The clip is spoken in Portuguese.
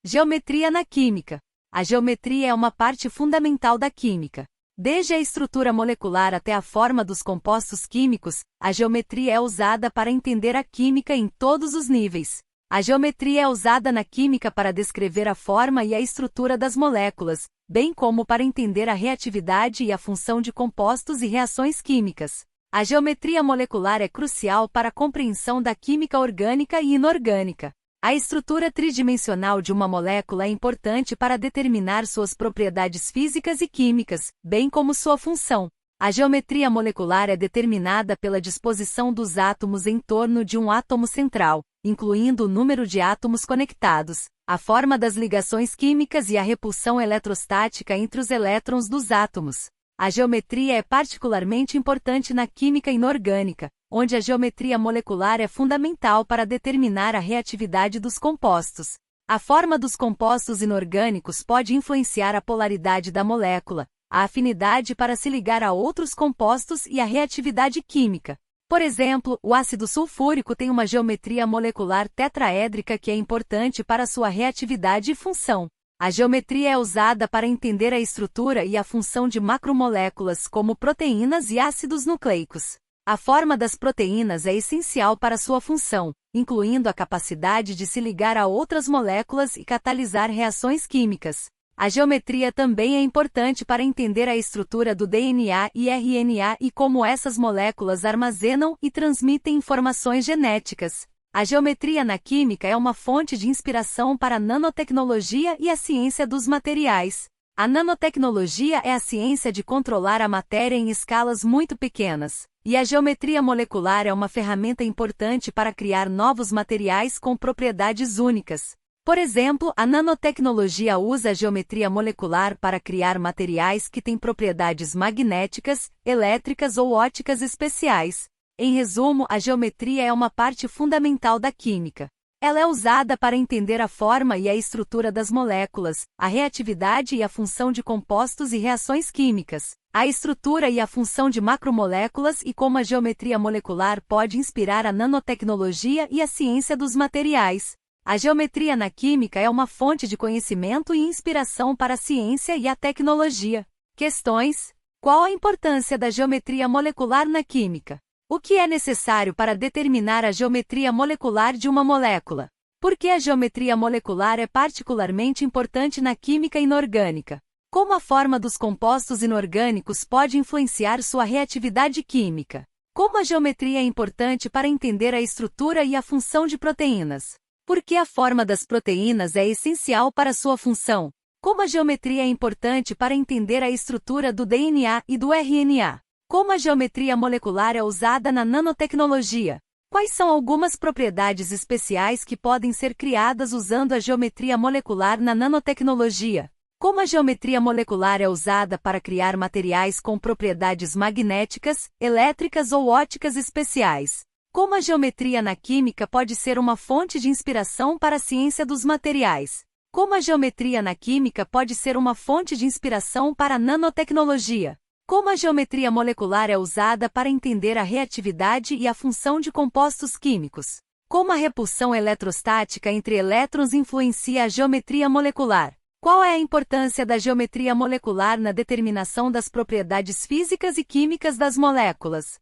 Geometria na química. A geometria é uma parte fundamental da química. Desde a estrutura molecular até a forma dos compostos químicos, a geometria é usada para entender a química em todos os níveis. A geometria é usada na química para descrever a forma e a estrutura das moléculas, bem como para entender a reatividade e a função de compostos e reações químicas. A geometria molecular é crucial para a compreensão da química orgânica e inorgânica. A estrutura tridimensional de uma molécula é importante para determinar suas propriedades físicas e químicas, bem como sua função. A geometria molecular é determinada pela disposição dos átomos em torno de um átomo central, incluindo o número de átomos conectados, a forma das ligações químicas e a repulsão eletrostática entre os elétrons dos átomos. A geometria é particularmente importante na química inorgânica, onde a geometria molecular é fundamental para determinar a reatividade dos compostos. A forma dos compostos inorgânicos pode influenciar a polaridade da molécula, a afinidade para se ligar a outros compostos e a reatividade química. Por exemplo, o ácido sulfúrico tem uma geometria molecular tetraédrica que é importante para sua reatividade e função. A geometria é usada para entender a estrutura e a função de macromoléculas como proteínas e ácidos nucleicos. A forma das proteínas é essencial para sua função, incluindo a capacidade de se ligar a outras moléculas e catalisar reações químicas. A geometria também é importante para entender a estrutura do DNA e RNA e como essas moléculas armazenam e transmitem informações genéticas. A geometria na química é uma fonte de inspiração para a nanotecnologia e a ciência dos materiais. A nanotecnologia é a ciência de controlar a matéria em escalas muito pequenas, e a geometria molecular é uma ferramenta importante para criar novos materiais com propriedades únicas. Por exemplo, a nanotecnologia usa a geometria molecular para criar materiais que têm propriedades magnéticas, elétricas ou ópticas especiais. Em resumo, a geometria é uma parte fundamental da química. Ela é usada para entender a forma e a estrutura das moléculas, a reatividade e a função de compostos e reações químicas, a estrutura e a função de macromoléculas e como a geometria molecular pode inspirar a nanotecnologia e a ciência dos materiais. A geometria na química é uma fonte de conhecimento e inspiração para a ciência e a tecnologia. Questões: qual a importância da geometria molecular na química? O que é necessário para determinar a geometria molecular de uma molécula? Por que a geometria molecular é particularmente importante na química inorgânica? Como a forma dos compostos inorgânicos pode influenciar sua reatividade química? Como a geometria é importante para entender a estrutura e a função de proteínas? Por que a forma das proteínas é essencial para sua função? Como a geometria é importante para entender a estrutura do DNA e do RNA? Como a geometria molecular é usada na nanotecnologia? Quais são algumas propriedades especiais que podem ser criadas usando a geometria molecular na nanotecnologia? Como a geometria molecular é usada para criar materiais com propriedades magnéticas, elétricas ou ópticas especiais? Como a geometria na química pode ser uma fonte de inspiração para a ciência dos materiais? Como a geometria na química pode ser uma fonte de inspiração para a nanotecnologia? Como a geometria molecular é usada para entender a reatividade e a função de compostos químicos? Como a repulsão eletrostática entre elétrons influencia a geometria molecular? Qual é a importância da geometria molecular na determinação das propriedades físicas e químicas das moléculas?